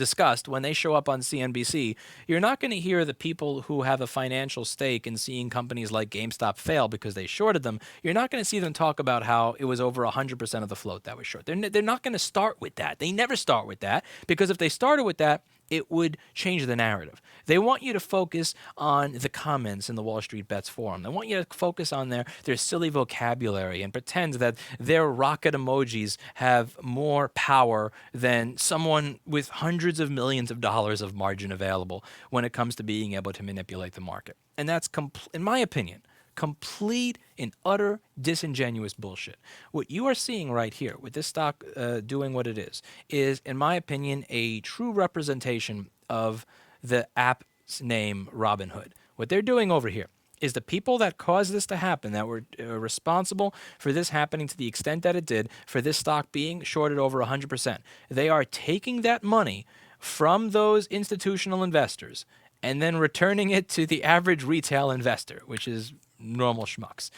discussed, when they show up on CNBC, you're not going to hear the people who have a financial stake in seeing companies like GameStop fail because they shorted them. You're not going to see them talk about how it was over 100% of the float that was short. They're not going to start with that. They never start with that, because if they started with that, it would change the narrative. They want you to focus on the comments in the Wall Street Bets forum. They want you to focus on their silly vocabulary and pretend that their rocket emojis have more power than someone with hundreds of millions of dollars of margin available when it comes to being able to manipulate the market. And that's, in my opinion, complete and utter disingenuous bullshit. What you are seeing right here with this stock doing what it is, in my opinion, a true representation of the app's name, Robinhood. What they're doing over here is the people that caused this to happen, that were responsible for this happening to the extent that it did, for this stock being shorted over 100%. They are taking that money from those institutional investors and then returning it to the average retail investor, which is normal schmucks.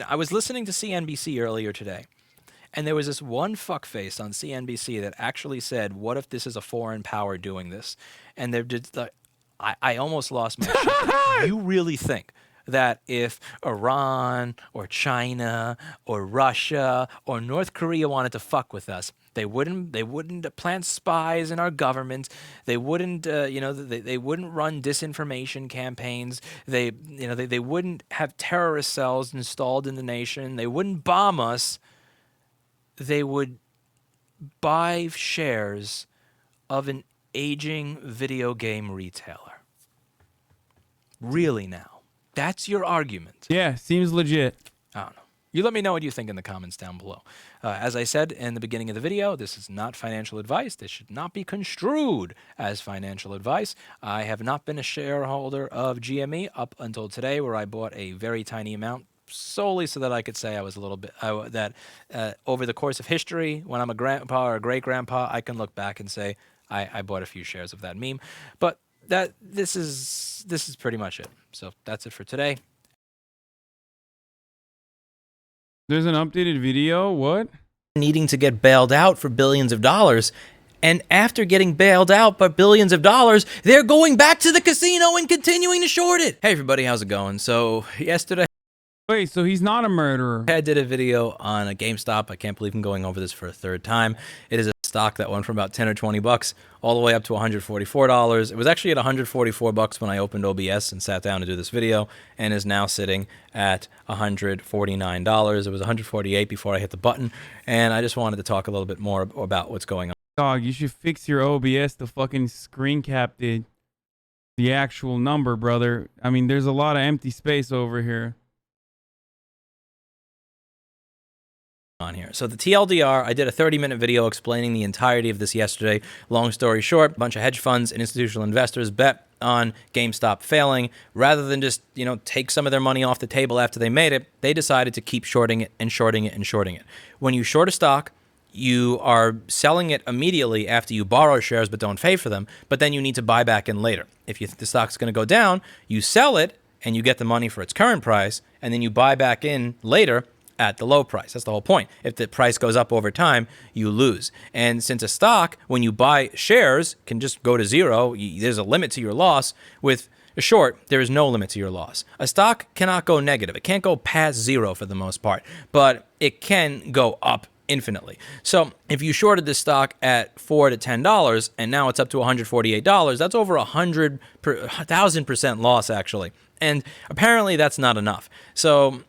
I was listening to CNBC earlier today, and there was this one fuckface on CNBC that actually said, "What if this is a foreign power doing this?" And they're just like, I almost lost my shit. You really think that if Iran or China or Russia or North Korea wanted to fuck with us, they wouldn't plant spies in our government. They wouldn't they wouldn't run disinformation campaigns. They wouldn't have terrorist cells installed in the nation. They wouldn't bomb us. They would buy shares of an aging video game retailer. Really now? That's your argument? Yeah, seems legit. I don't know. You let me know what you think in the comments down below. As I said in the beginning of the video, this is not financial advice. This should not be construed as financial advice. I have not been a shareholder of GME up until today, where I bought a very tiny amount solely so that I could say I was a little bit, over the course of history, when I'm a grandpa or a great-grandpa, I can look back and say I bought a few shares of that meme. But this is pretty much it. So that's it for today. There's an updated video? What? Needing to get bailed out for billions of dollars. And after getting bailed out by billions of dollars, they're going back to the casino and continuing to short it. Hey everybody, how's it going? So yesterday... Wait, so he's not a murderer? I did a video on a GameStop. I can't believe I'm going over this for a third time. It is a stock that went from about 10 or 20 bucks all the way up to $144. It was actually at 144 bucks when I opened OBS and sat down to do this video, and is now sitting at $149. It was $148 before I hit the button, and I just wanted to talk a little bit more about what's going on. Dog, you should fix your OBS to fucking screen cap the actual number, brother. I mean, there's a lot of empty space over here. On here. So the TLDR, I did a 30-minute video explaining the entirety of this yesterday. Long story short, a bunch of hedge funds and institutional investors bet on GameStop failing. Rather than just, take some of their money off the table after they made it, they decided to keep shorting it and shorting it and shorting it. When you short a stock, you are selling it immediately after you borrow shares but don't pay for them, but then you need to buy back in later. If you think the stock's going to go down, you sell it and you get the money for its current price, and then you buy back in later at the low price. That's the whole point. If the price goes up over time, you lose. And since a stock, when you buy shares, can just go to zero, there's a limit to your loss. With a short, there is no limit to your loss. A stock cannot go negative. It can't go past zero for the most part, but it can go up infinitely. So if you shorted this stock at $4 to $10 and now it's up to $148, that's over 1,000% loss actually. And apparently that's not enough. So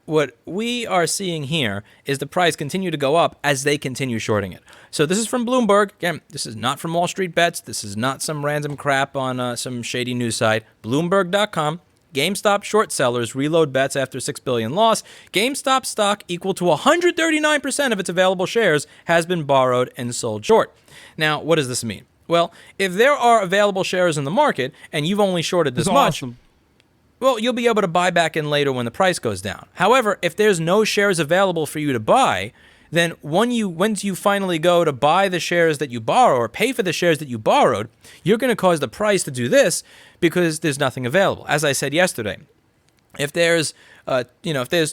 what we are seeing here is the price continue to go up as they continue shorting it. So this is from Bloomberg. Again, this is not from Wall Street Bets. This is not some random crap on some shady news site. Bloomberg.com. GameStop short sellers reload bets after $6 billion loss. GameStop stock equal to 139% of its available shares has been borrowed and sold short. Now, what does this mean? Well, if there are available shares in the market and you've only shorted this much, well, you'll be able to buy back in later when the price goes down. However, if there's no shares available for you to buy, then once you finally go to buy the shares that you borrow or pay for the shares that you borrowed, you're going to cause the price to do this because there's nothing available. As I said yesterday, if there's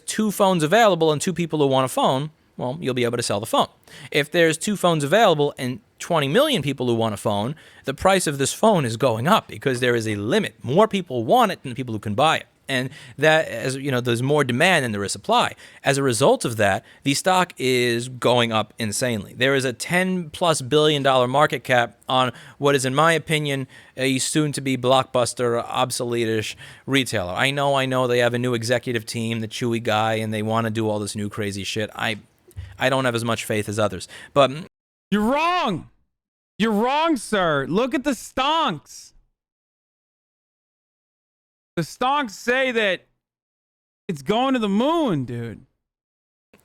two phones available and two people who want a phone, well, you'll be able to sell the phone. If there's 2 phones available and 20 million people who want a phone, the price of this phone is going up because there is a limit. More people want it than the people who can buy it. And that, as you know, there's more demand than there is supply. As a result of that, the stock is going up insanely. There is a $10+ billion market cap on what is, in my opinion, a soon-to-be blockbuster, obsolete-ish retailer. I know they have a new executive team, the Chewy guy, and they want to do all this new crazy shit. I don't have as much faith as others. But you're wrong. You're wrong, sir. Look at the stonks. The stonks say that it's going to the moon, dude.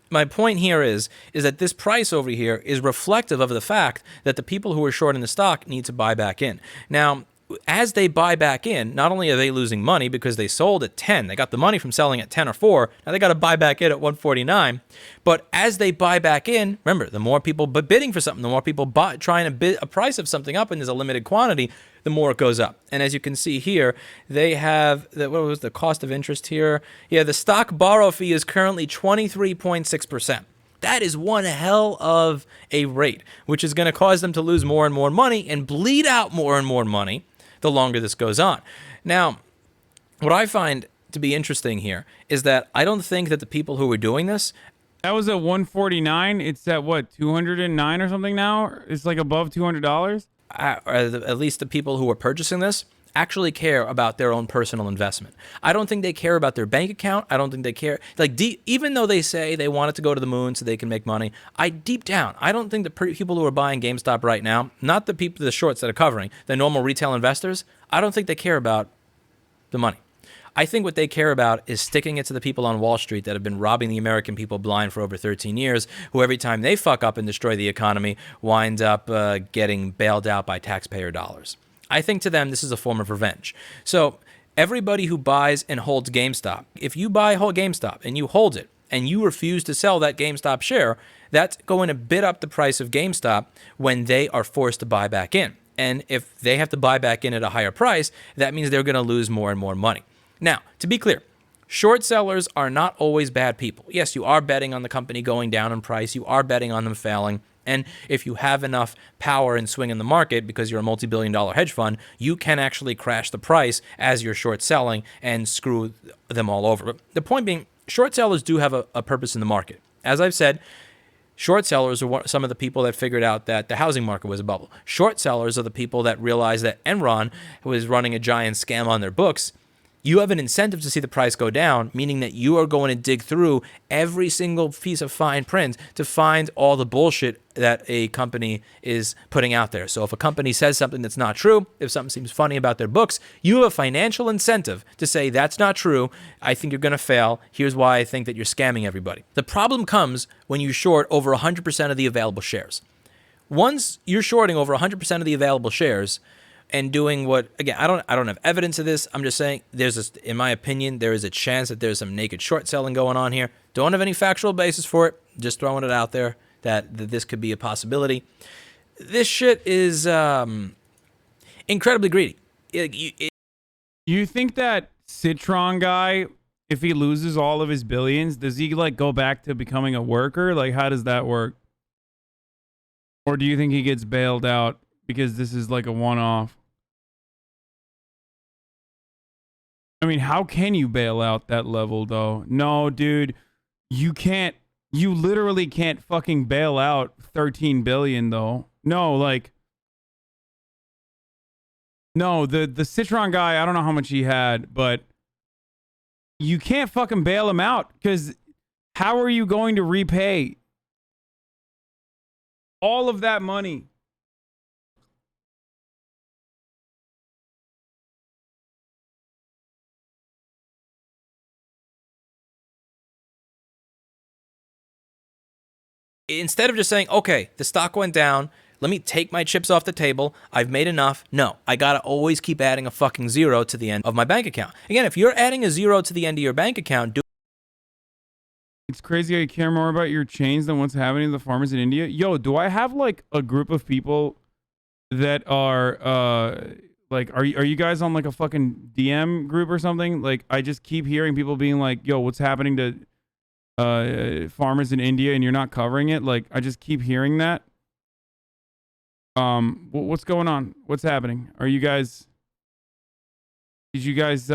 My point here is that this price over here is reflective of the fact that the people who are shorting the stock need to buy back in. Now, as they buy back in, not only are they losing money because they sold at 10, they got the money from selling at 10 or 4, now they got to buy back in at 149. But as they buy back in, remember, the more people bidding for something, the more people trying to bid a price of something up, and there's a limited quantity, the more it goes up. And as you can see here, they have, what was the cost of interest here? Yeah, the stock borrow fee is currently 23.6%. That is one hell of a rate, which is going to cause them to lose more and more money and bleed out more and more money the longer this goes on. Now, what I find to be interesting here is that I don't think that the people who are doing this... That was at 149. It's at what, 209 or something now? It's like above $200? At least the people who are purchasing this actually care about their own personal investment. I don't think they care about their bank account. I don't think they care. Like, even though they say they want it to go to the moon so they can make money, deep down, I don't think the people who are buying GameStop right now, not the people, the shorts that are covering, the normal retail investors, I don't think they care about the money. I think what they care about is sticking it to the people on Wall Street that have been robbing the American people blind for over 13 years, who every time they fuck up and destroy the economy, wind up getting bailed out by taxpayer dollars. I think to them, this is a form of revenge. So everybody who buys and holds GameStop, if you buy whole GameStop and you hold it and you refuse to sell that GameStop share, that's going to bid up the price of GameStop when they are forced to buy back in. And if they have to buy back in at a higher price, that means they're going to lose more and more money. Now, to be clear, short sellers are not always bad people. Yes, you are betting on the company going down in price. You are betting on them failing. And if you have enough power and swing in the market because you're a multi-billion-dollar hedge fund, you can actually crash the price as you're short selling and screw them all over. But the point being, short sellers do have a purpose in the market. As I've said, short sellers are some of the people that figured out that the housing market was a bubble. Short sellers are the people that realized that Enron was running a giant scam on their books. You have an incentive to see the price go down, meaning that you are going to dig through every single piece of fine print to find all the bullshit that a company is putting out there. So if a company says something that's not true, if something seems funny about their books, you have a financial incentive to say, that's not true. I think you're going to fail. Here's why I think that you're scamming everybody. The problem comes when you short over 100% of the available shares. Once you're shorting over 100% of the available shares, and doing what, again, I don't have evidence of this. I'm just saying in my opinion, there is a chance that there's some naked short selling going on here. Don't have any factual basis for it. Just throwing it out there that this could be a possibility. This shit is incredibly greedy. You think that Citron guy, if he loses all of his billions, does he like go back to becoming a worker? Like, how does that work? Or do you think he gets bailed out because this is like a one-off? I mean, how can you bail out that level, though? No, dude, you can't. You literally can't fucking bail out 13 billion, though. No, like, no, the Citron guy, I don't know how much he had, but you can't fucking bail him out because how are you going to repay all of that money? Instead of just saying, okay, the stock went down, let me take my chips off the table, I've made enough. No, I gotta always keep adding a fucking zero to the end of my bank account. Again, if you're adding a zero to the end of your bank account, it's crazy I care more about your chains than what's happening to the farmers in India. Yo, do I have like a group of people that are like, are you guys on like a fucking DM group or something? Like, I just keep hearing people being like, yo, what's happening to farmers in India and you're not covering it. Like, I just keep hearing that. What's going on? What's happening? Are you guys? Did you guys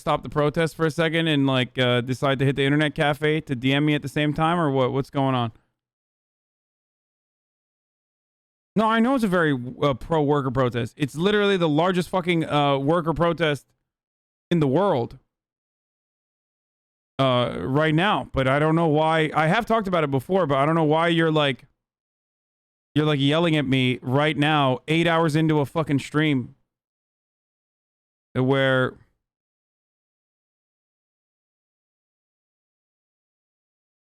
stop the protest for a second and like decide to hit the internet cafe to DM me at the same time, or what? What's going on? No, I know it's a very pro worker protest. It's literally the largest fucking worker protest in the world right now. But I don't know why. I have talked about it before, but I don't know why you're like yelling at me right now, 8 hours into a fucking stream, where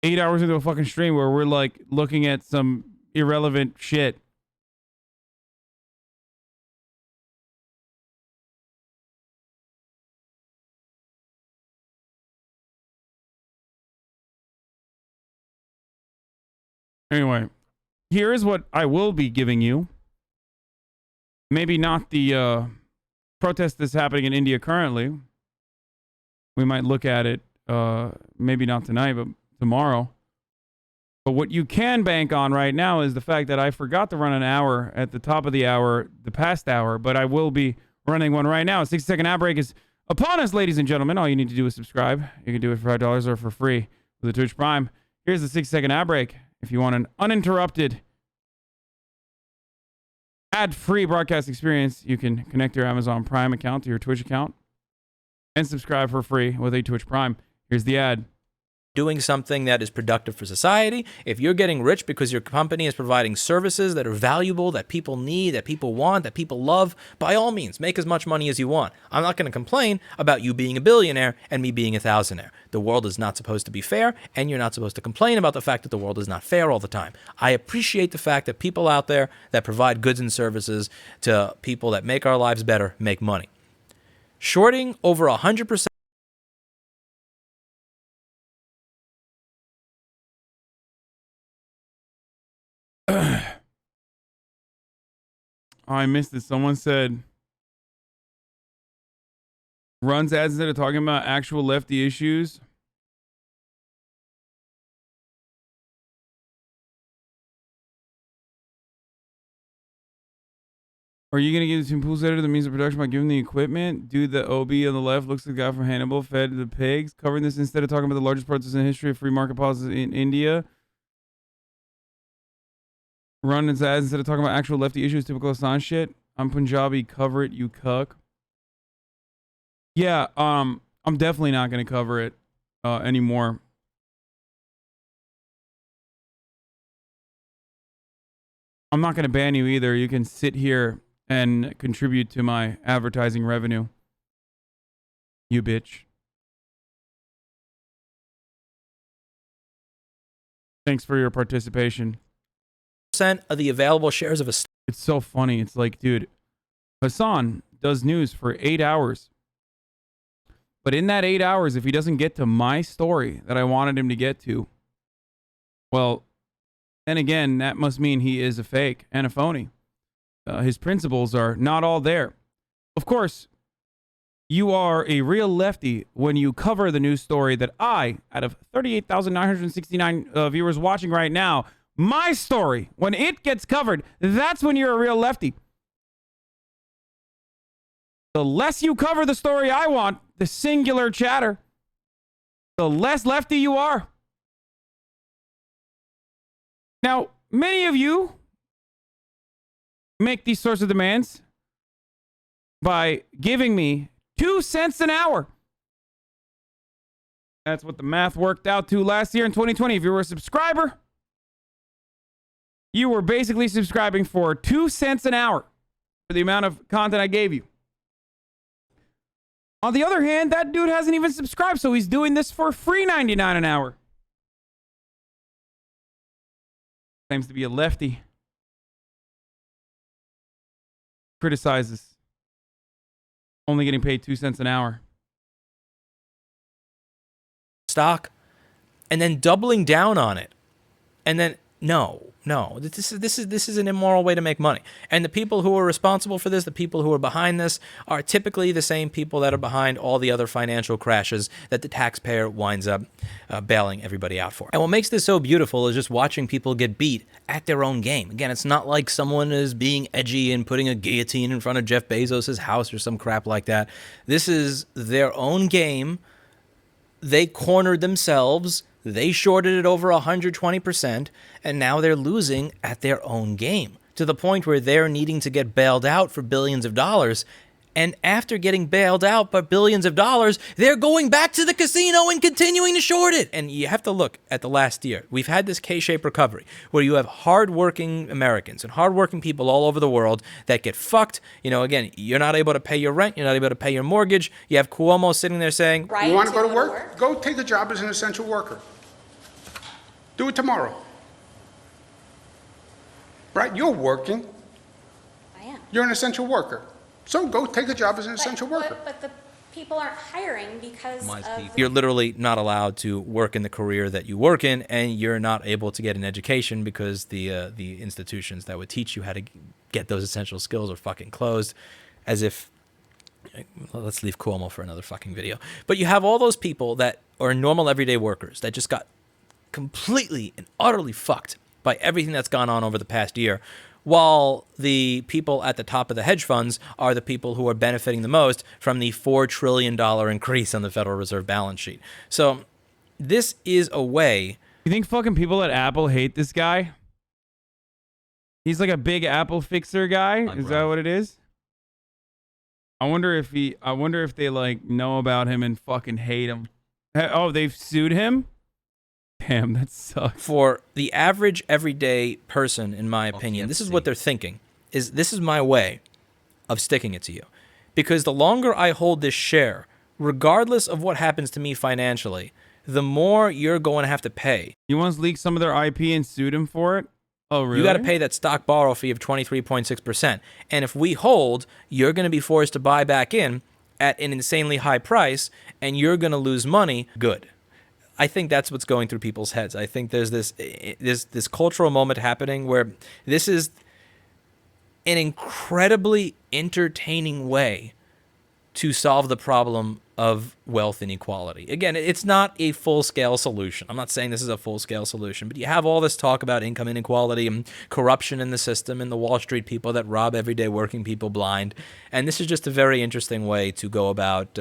8 hours into a fucking stream where we're like looking at some irrelevant shit. Anyway, here is what I will be giving you. Maybe not the protest that's happening in India currently. We might look at it, maybe not tonight, but tomorrow. But what you can bank on right now is the fact that I forgot to run an hour at the top of the hour, the past hour, but I will be running one right now. A 60-second ad break is upon us, ladies and gentlemen. All you need to do is subscribe. You can do it for $5 or for free with the Twitch Prime. Here's the 60-second ad break. If you want an uninterrupted, ad-free broadcast experience, you can connect your Amazon Prime account to your Twitch account and subscribe for free with a Twitch Prime. Here's the ad. Doing something that is productive for society. If you're getting rich because your company is providing services that are valuable, that people need, that people want, that people love, by all means, make as much money as you want. I'm not going to complain about you being a billionaire and me being a thousandaire. The world is not supposed to be fair, and you're not supposed to complain about the fact that the world is not fair all the time. I appreciate the fact that people out there that provide goods and services to people that make our lives better make money. Shorting over 100%. I missed it. Someone said runs ads instead of talking about actual lefty issues. Are you going to give the Pools editor the means of production by giving the equipment? Dude, the OB on the left looks like the guy from Hannibal fed the pigs. Covering this instead of talking about the largest protests in the history of free market policies in India. Run its ads instead of talking about actual lefty issues, typical Assange shit. I'm Punjabi, cover it, you cuck. Yeah, I'm definitely not going to cover it anymore. I'm not going to ban you either. You can sit here and contribute to my advertising revenue. You bitch. Thanks for your participation. Of the available shares of a It's so funny. It's like, dude, Hassan does news for 8 hours. But in that 8 hours, if he doesn't get to my story that I wanted him to get to, well, then again, that must mean he is a fake and a phony. His principles are not all there. Of course, you are a real lefty when you cover the news story that I, out of 38,969 viewers watching right now, my story, when it gets covered, that's when you're a real lefty. The less you cover the story I want, the singular chatter, the less lefty you are. Now, many of you make these sorts of demands by giving me 2 cents an hour. That's what the math worked out to last year in 2020. If you were a subscriber, you were basically subscribing for 2 cents an hour for the amount of content I gave you. On the other hand, that dude hasn't even subscribed, so he's doing this for free 99 an hour. Claims to be a lefty. Criticizes. Only getting paid 2 cents an hour. Stock, and then doubling down on it. And then No. This is an immoral way to make money. And the people who are responsible for this, the people who are behind this, are typically the same people that are behind all the other financial crashes that the taxpayer winds up bailing everybody out for. And what makes this so beautiful is just watching people get beat at their own game. Again, it's not like someone is being edgy and putting a guillotine in front of Jeff Bezos' house or some crap like that. This is their own game. They cornered themselves. They shorted it over 120%, and now they're losing at their own game to the point where they're needing to get bailed out for billions of dollars. And after getting bailed out by billions of dollars, they're going back to the casino and continuing to short it. And you have to look at the last year. We've had this K-shaped recovery where you have hardworking Americans and hardworking people all over the world that get fucked. You know, again, you're not able to pay your rent. You're not able to pay your mortgage. You have Cuomo sitting there saying, You want to go to work? Go take a job as an essential worker. Do it tomorrow. Right? You're working. I am. You're an essential worker. So go take a job as an essential worker. But the people aren't hiring because of... you're literally not allowed to work in the career that you work in, and you're not able to get an education because the institutions that would teach you how to get those essential skills are fucking closed, as if... Let's leave Cuomo for another fucking video. But you have all those people that are normal everyday workers that just got completely and utterly fucked by everything that's gone on over the past year, while the people at the top of the hedge funds are the people who are benefiting the most from the $4 trillion increase on the Federal Reserve balance sheet. So this is a way... You think fucking people at Apple hate this guy? He's like a big Apple fixer guy? Is that what it is? I wonder if they like know about him and fucking hate him. Oh, they've sued him? Damn, that sucks. For the average everyday person, in my opinion, this is what they're thinking. This is my way of sticking it to you. Because the longer I hold this share, regardless of what happens to me financially, the more you're going to have to pay. You once leaked some of their IP and sued him for it? Oh, really? You got to pay that stock borrow fee of 23.6%. And if we hold, you're going to be forced to buy back in at an insanely high price, and you're going to lose money. Good. I think that's what's going through people's heads. I think there's this cultural moment happening where this is an incredibly entertaining way to solve the problem of wealth inequality. Again, it's not a full-scale solution. I'm not saying this is a full-scale solution, but you have all this talk about income inequality and corruption in the system and the Wall Street people that rob everyday working people blind. And this is just a very interesting way to go about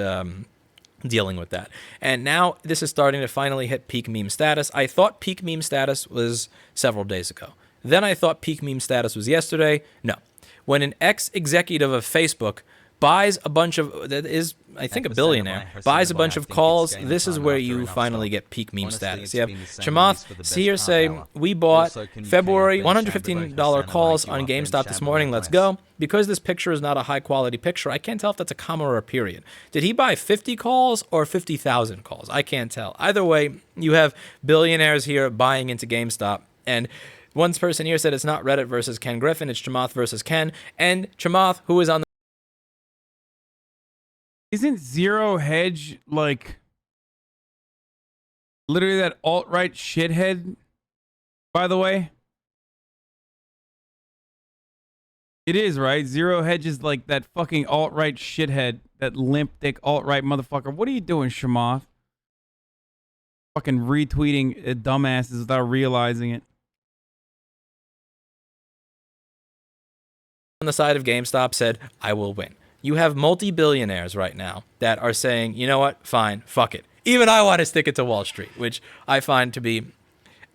dealing with that. And now this is starting to finally hit peak meme status. I thought peak meme status was several days ago. Then I thought peak meme status was yesterday. No. When an ex-executive of Facebook buys a bunch of, that is, I think, a billionaire, buys a bunch of calls, this is where you finally get peak meme status. You have Chamath here say, we bought February $115 calls on GameStop this morning, let's go. Because this picture is not a high-quality picture, I can't tell if that's a comma or a period. Did he buy 50 calls or 50,000 calls? I can't tell. Either way, you have billionaires here buying into GameStop, and one person here said it's not Reddit versus Ken Griffin, it's Chamath versus Ken, and Chamath, who is on the... Isn't Zero Hedge like literally that alt-right shithead, by the way? It is, right? Zero Hedge is like that fucking alt-right shithead, that limp dick alt-right motherfucker. What are you doing, Chamath? Fucking retweeting dumbasses without realizing it. On the side of GameStop said, I will win. You have multi-billionaires right now that are saying, you know what, fine, fuck it. Even I want to stick it to Wall Street, which I find to be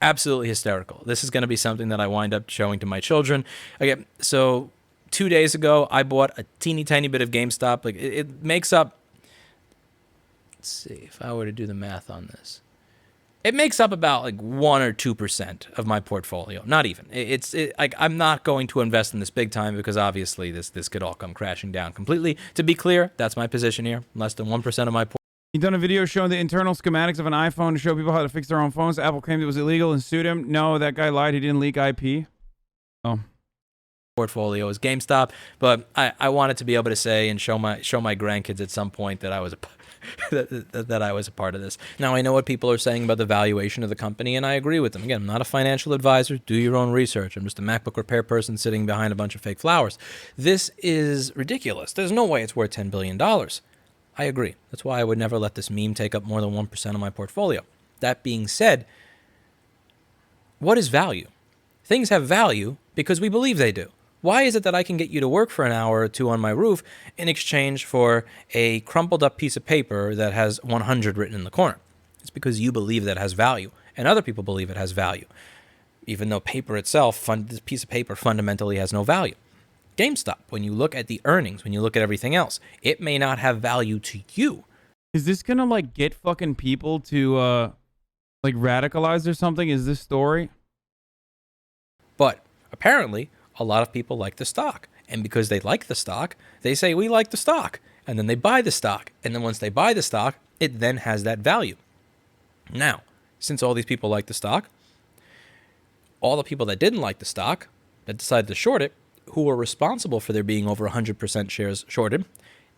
absolutely hysterical. This is going to be something that I wind up showing to my children. Okay, so 2 days ago, I bought a teeny tiny bit of GameStop. Like it makes up, let's see, if I were to do the math on this, it makes up about like 1 or 2% of my portfolio. Not even. Like I'm not going to invest in this big time because obviously this could all come crashing down completely. To be clear, that's my position here. Less than 1% of my portfolio. He done a video showing the internal schematics of an iPhone to show people how to fix their own phones. Apple claimed it was illegal and sued him. No, that guy lied. He didn't leak IP. Oh. portfolio is GameStop, but I wanted to be able to say and show my grandkids at some point that I was that I was a part of this. Now, I know what people are saying about the valuation of the company, and I agree with them. Again, I'm not a financial advisor. Do your own research. I'm just a MacBook repair person sitting behind a bunch of fake flowers. This is ridiculous. There's no way it's worth $10 billion. I agree. That's why I would never let this meme take up more than 1% of my portfolio. That being said, what is value? Things have value because we believe they do. Why is it that I can get you to work for an hour or two on my roof in exchange for a crumpled up piece of paper that has 100 written in the corner? It's because you believe that has value, and other people believe it has value, even though paper itself, this piece of paper fundamentally has no value. GameStop, when you look at the earnings, when you look at everything else, it may not have value to you. Is this gonna like get fucking people to like radicalize or something? Is this story? But apparently, a lot of people like the stock. And because they like the stock, they say, we like the stock. And then they buy the stock. And then once they buy the stock, it then has that value. Now, since all these people like the stock, all the people that didn't like the stock, that decided to short it, who were responsible for there being over 100% shares shorted,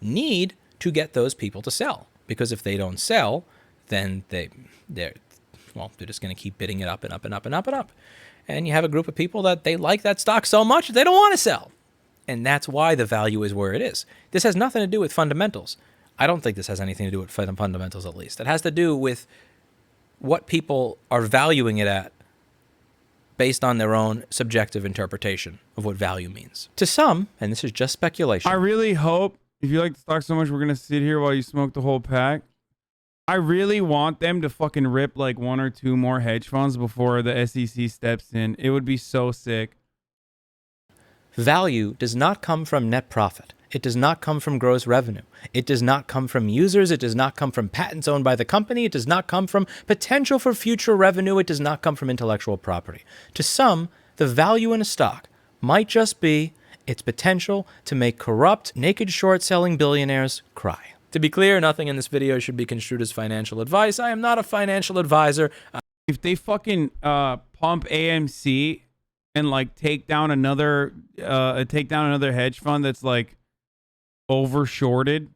need to get those people to sell. Because if they don't sell, then they're just going to keep bidding it up and up and up and up and up. And you have a group of people that they like that stock so much they don't want to sell. And that's why the value is where it is. This has nothing to do with fundamentals. I don't think this has anything to do with fundamentals, at least. It has to do with what people are valuing it at based on their own subjective interpretation of what value means. To some, and this is just speculation. I really hope, if you like the stock so much, we're going to sit here while you smoke the whole pack. I really want them to fucking rip like one or two more hedge funds before the SEC steps in. It would be so sick. Value does not come from net profit. It does not come from gross revenue. It does not come from users. It does not come from patents owned by the company. It does not come from potential for future revenue. It does not come from intellectual property. To some, the value in a stock might just be its potential to make corrupt, naked short-selling billionaires cry. To be clear, nothing in this video should be construed as financial advice. I am not a financial advisor. If they fucking pump AMC and like take down another hedge fund that's like over shorted,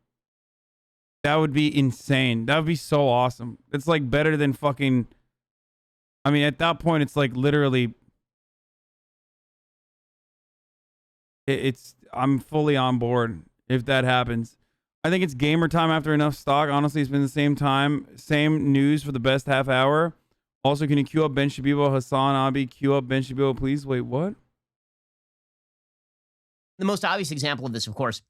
that would be insane. That would be so awesome. It's like better than fucking, I mean, at that point it's like literally I'm fully on board if that happens. I think it's gamer time after enough stock. Honestly, it's been the same news for the best half hour. Also, can you queue up Ben Shabibo, Hasanabi? Queue up Ben Shabibo, please. Wait, what? The most obvious example of this, of course,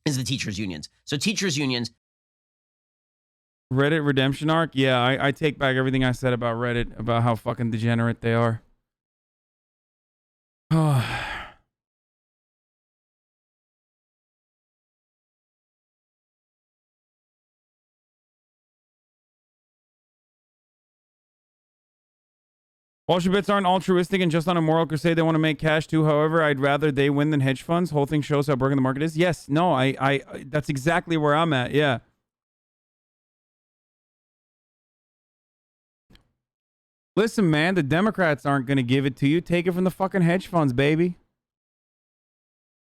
is the teachers' unions. So teachers' unions. Reddit redemption arc? Yeah, I take back everything I said about Reddit, about how fucking degenerate they are. Oh. Wall Street bets aren't altruistic and just on a moral crusade. They want to make cash too. However, I'd rather they win than hedge funds. Whole thing shows how broken the market is. Yes, no, I that's exactly where I'm at. Yeah. Listen, man, the Democrats aren't going to give it to you. Take it from the fucking hedge funds, baby.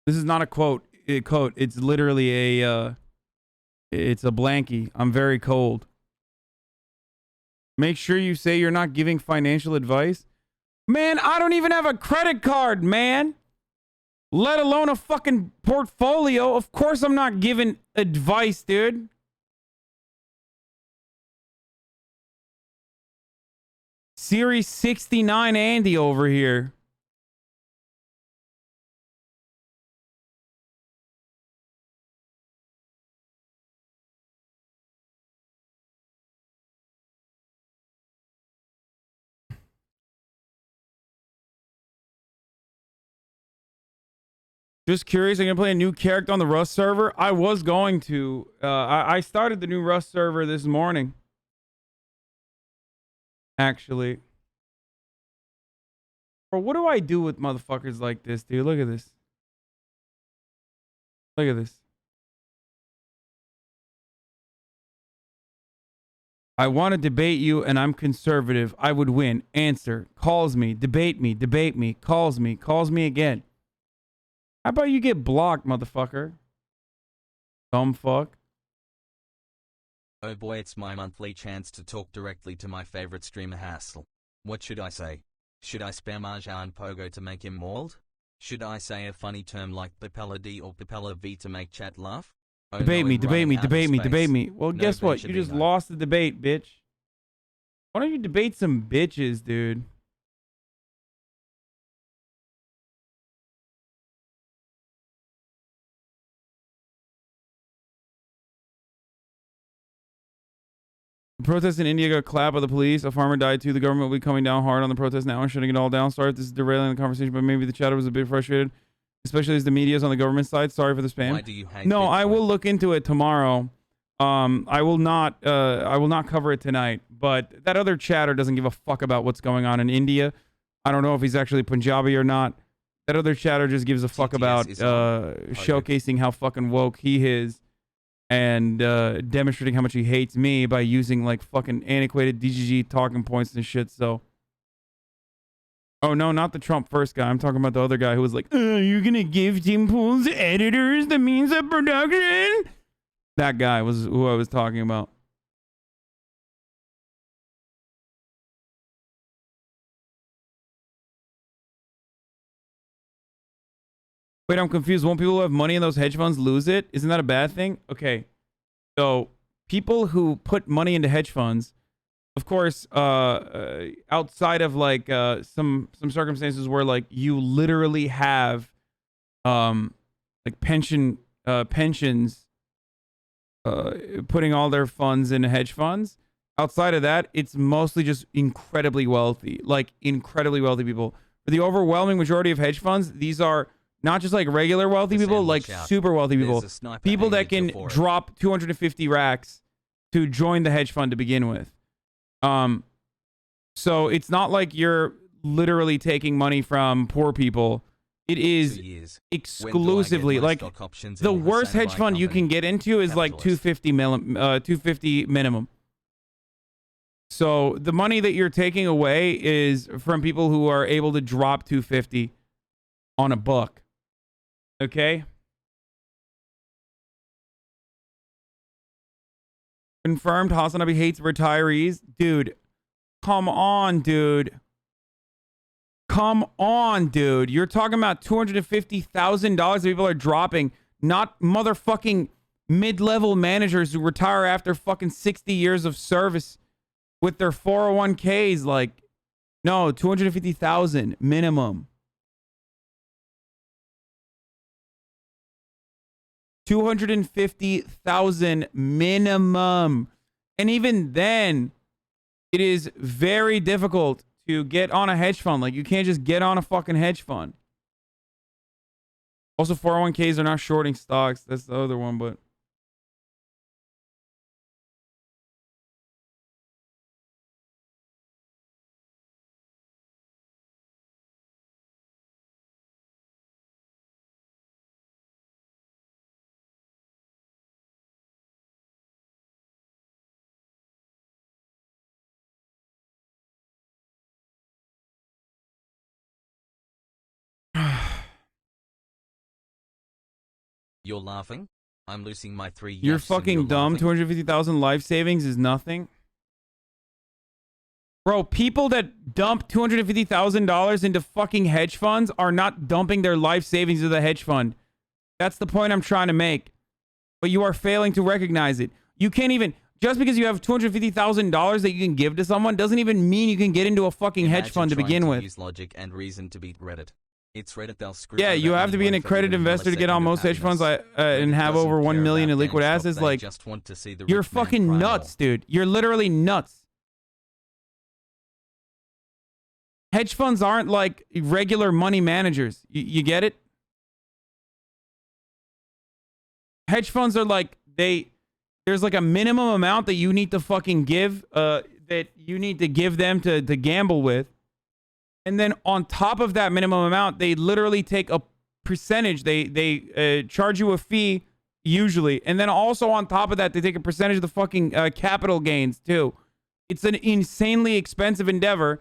This is not a quote. It's literally it's a blankie. I'm very cold. Make sure you say you're not giving financial advice. Man, I don't even have a credit card, man. Let alone a fucking portfolio. Of course I'm not giving advice, dude. Series 69 Andy over here. Just curious, I'm going to play a new character on the Rust server. I was going to. I started the new Rust server this morning. Actually. Bro, what do I do with motherfuckers like this, dude? Look at this. Look at this. I want to debate you and I'm conservative. I would win. Answer. Calls me. Debate me. Debate me. Calls me. Calls me again. How about you get blocked, motherfucker? Dumb fuck. Oh boy, it's my monthly chance to talk directly to my favorite streamer Hassel. What should I say? Should I spam Arjan Pogo to make him mauled? Should I say a funny term like Papella D or Papella V to make chat laugh? Oh, Debate no, me, I'm debate running me, out of debate me, space. debate me. Well, No guess what? You just Benjamino. lost the debate, bitch. Why don't you debate some bitches, dude? The protest in India got clapped by the police. A farmer died too. The government will be coming down hard on the protest now and shutting it all down. Sorry if this is derailing the conversation, but maybe the chatter was a bit frustrated, especially as the media is on the government side. Sorry for the spam. Why do you hate No, I Bitcoin? will look into it tomorrow. I will not cover it tonight. But that other chatter doesn't give a fuck about what's going on in India. I don't know if he's actually Punjabi or not. That other chatter just gives a fuck TTS about is on. showcasing how fucking woke he is and demonstrating how much he hates me by using like fucking antiquated DGG talking points and shit. So, oh no, not the Trump first guy. I'm talking about the other guy who was like, "You're gonna give Tim Pool's editors the means of production." That guy was who I was talking about. Wait, I'm confused. Won't people who have money in those hedge funds lose it? Isn't that a bad thing? Okay. So people who put money into hedge funds, of course, outside of like some circumstances where like you literally have like pensions putting all their funds into hedge funds. Outside of that, it's mostly just incredibly wealthy, like incredibly wealthy people. For the overwhelming majority of hedge funds, these are not just like regular wealthy people, like super wealthy people. People that can drop 250 racks to join the hedge fund to begin with. So it's not like you're literally taking money from poor people. It is exclusively like the worst hedge fund you can get into is like 250 minimum. So the money that you're taking away is from people who are able to drop 250 on a book. Okay? Confirmed Hasanabi hates retirees. Dude, come on, dude. Come on, dude. You're talking about $250,000 that people are dropping, not motherfucking mid-level managers who retire after fucking 60 years of service with their 401ks. Like, no, 250,000 minimum. 250,000 minimum. And even then, it is very difficult to get on a hedge fund. Like, you can't just get on a fucking hedge fund. Also, 401ks are not shorting stocks. That's the other one, but You're laughing? I'm losing my 3 you're yachts and fucking you're dumb. laughing? 250,000 life savings is nothing. Bro, people that dump $250,000 into fucking hedge funds are not dumping their life savings into the hedge fund. That's the point I'm trying to make. But you are failing to recognize it. You can't even, just because you have $250,000 that you can give to someone doesn't even mean you can get into a fucking hedge fund to begin with. Use logic and reason to beat Reddit. It's Reddit, they'll screw Yeah, you over have to be an anyone for accredited even investor to get on millisecond most of hedge funds happiness. and Reddit have doesn't over 1 care million in about liquid GameStop, assets. they Like, just want to see the you're rich man fucking cry nuts, more. dude. You're literally nuts. Hedge funds aren't like regular money managers. You get it? Hedge funds are like, there's like a minimum amount that you need to fucking give, that you need to give them to gamble with. And then on top of that minimum amount, they literally take a percentage. They charge you a fee usually. And then also on top of that, they take a percentage of the fucking capital gains too. It's an insanely expensive endeavor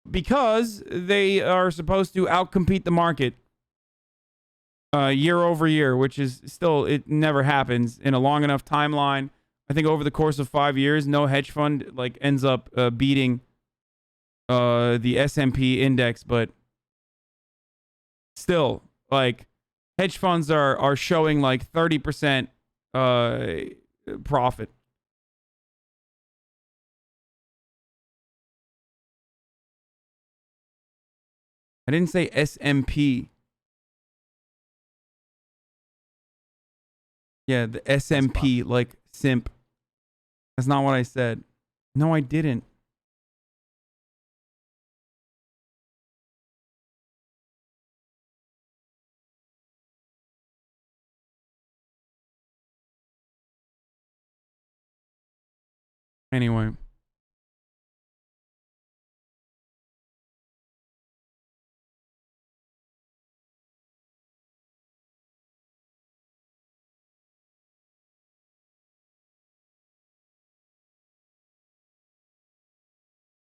because they are supposed to outcompete the market. year over year, which is still, it never happens in a long enough timeline. I think over the course of 5 years, no hedge fund like ends up beating the S&P index, but still, like, hedge funds are showing like 30% profit. I didn't say S&P. Yeah, the S&P, like simp. That's not what I said. No, I didn't. Anyway.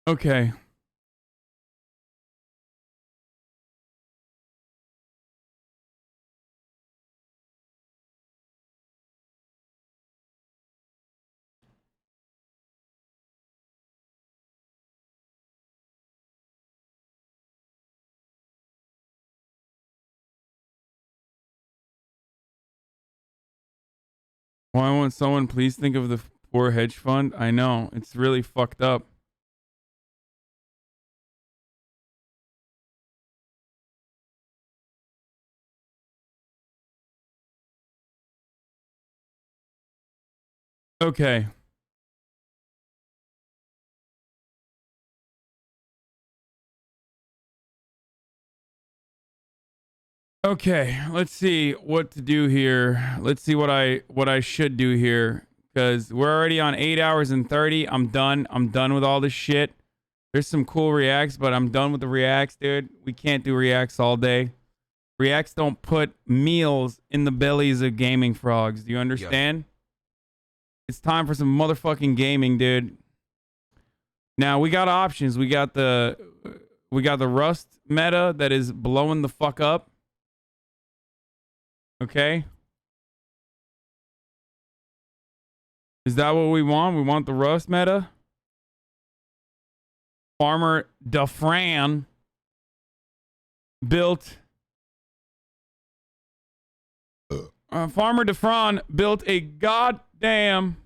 Okay. Why won't someone please think of the poor hedge fund? I know. It's really fucked up. Okay. Okay, let's see what to do here. Let's see what I should do here, because we're already on 8 hours and 30. I'm done. I'm done with all this shit. There's some cool reacts, but I'm done with the reacts, dude. We can't do reacts all day. Reacts don't put meals in the bellies of gaming frogs. Do you understand? It's time for some motherfucking gaming, dude. Now we got options. We got the Rust meta that is blowing the fuck up. Okay. Is that what we want? We want the Rust meta? Farmer DeFran built... Farmer DeFran built a goddamn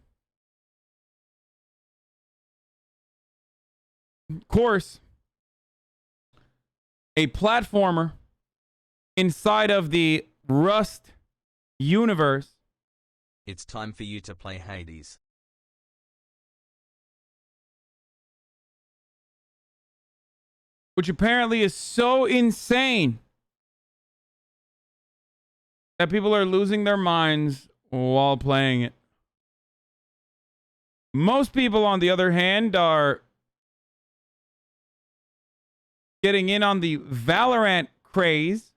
course. A platformer inside of the Rust universe. It's time for you to play Hades. Which apparently is so insane that people are losing their minds while playing it. Most people, on the other hand, are getting in on the Valorant craze.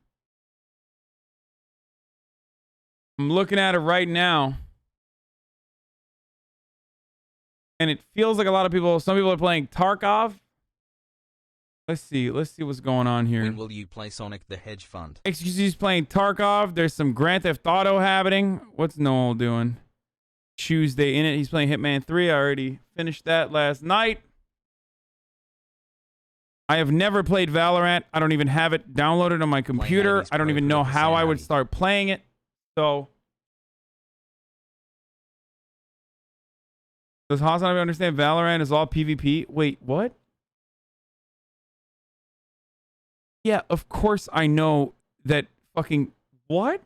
I'm looking at it right now, and it feels like a lot of people, some people are playing Tarkov. Let's see what's going on here. When will you play Sonic the Hedge Fund? He's playing Tarkov. There's some Grand Theft Auto happening. What's Noel doing? Tuesday in it. He's playing Hitman 3. I already finished that last night. I have never played Valorant. I don't even have it downloaded on my computer. I don't even know how I would start playing it. So, does Hasanabi understand Valorant is all PvP? Wait, what? Yeah, of course I know that fucking... What?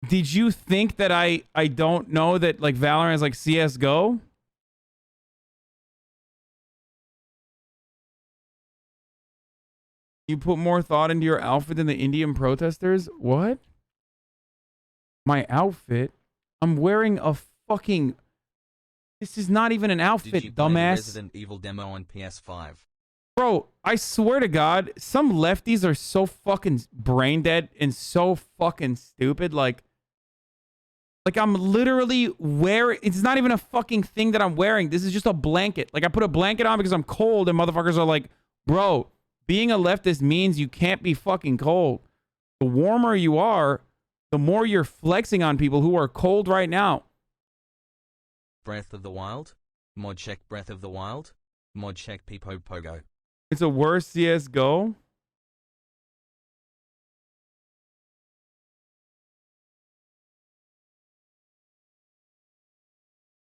Did you think that I don't know that, like, Valorant is like CSGO? You put more thought into your outfit than the Indian protesters? What? My outfit? I'm wearing a fucking... This is not even an outfit, Did you play dumbass. the Resident Evil demo on PS5? Bro, I swear to God, some lefties are so fucking brain dead and so fucking stupid. Like I'm literally wearing... It's not even a fucking thing that I'm wearing. This is just a blanket. Like, I put a blanket on because I'm cold, and motherfuckers are like, bro, being a leftist means you can't be fucking cold. The warmer you are, the more you're flexing on people who are cold right now. Breath of the Wild? Mod check Breath of the Wild? Mod check Peepo Pogo. It's a worse CSGO.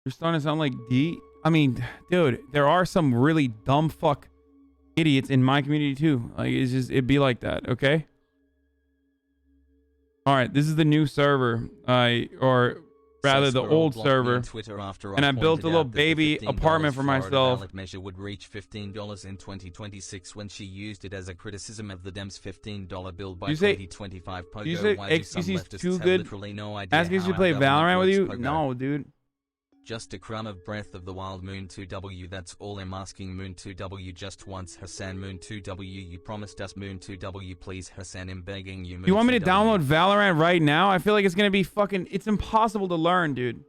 You're starting to sound like D. I mean, dude, there are some really dumb fuck idiots in my community too. Like, it's just, it'd be like that, okay? All right, this is the new server, or rather the old server. And I built a little baby apartment for myself. Ballot measure would reach $15 in 2026 when she used it as a criticism of the Dems' $15 bill by 2025. Pogo, you say why do some XQC's leftists too have good? literally no idea Ask if how you our play government Valorant with works, you? Pogo? No, dude. Just a crumb of Breath of the Wild Moon 2W, that's all I'm asking. Moon 2W just once. Hassan, Moon 2W, you promised us Moon 2W, please. Hassan, I'm begging you. Moon You want me to 2W. download Valorant right now? I feel like it's gonna be fucking, it's impossible to learn, dude.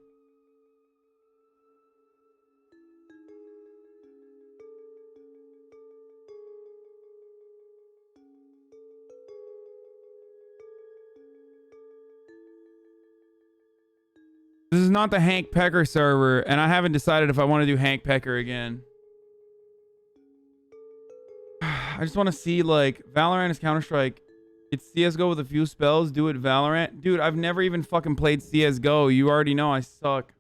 This is not the Hank Pecker server, and I haven't decided if I want to do Hank Pecker again. I just want to see, like, Valorant is Counter-Strike. It's CSGO with a few spells. Do it Valorant. Dude, I've never even fucking played CSGO. You already know I suck.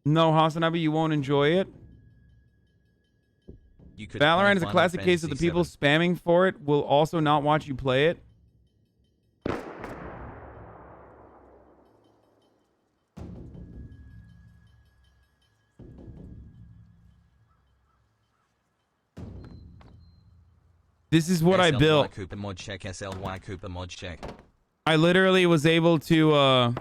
No, Hasanabi, you won't enjoy it. Valorant is a classic case of the people spamming for it will also not watch you play it. This is what I built. Cooper mod check, SLY Cooper mod check. I literally was able to I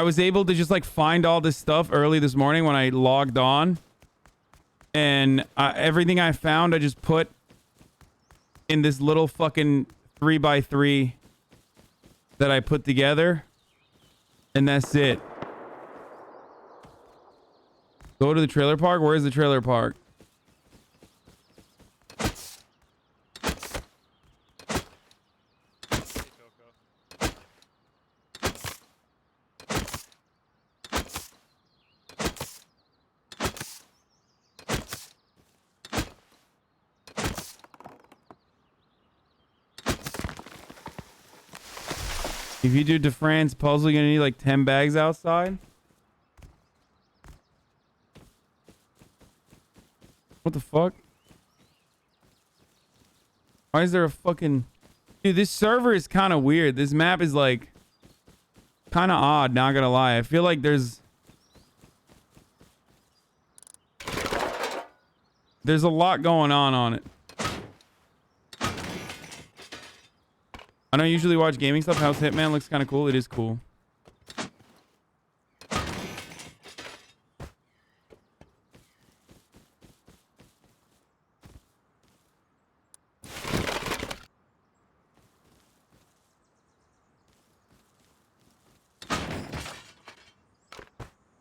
was able to just like find all this stuff early this morning when I logged on, and everything I found I just put in this little fucking 3x3 that I put together, and that's it. Go to the trailer park. Where's the trailer park? If you do DeFran's puzzle, you're gonna need like 10 bags outside. What the fuck? Why is there a fucking... Dude, this server is kind of weird. This map is like kind of odd, not gonna lie. I feel like there's a lot going on it. I don't usually watch gaming stuff. House Hitman looks kind of cool. It is cool.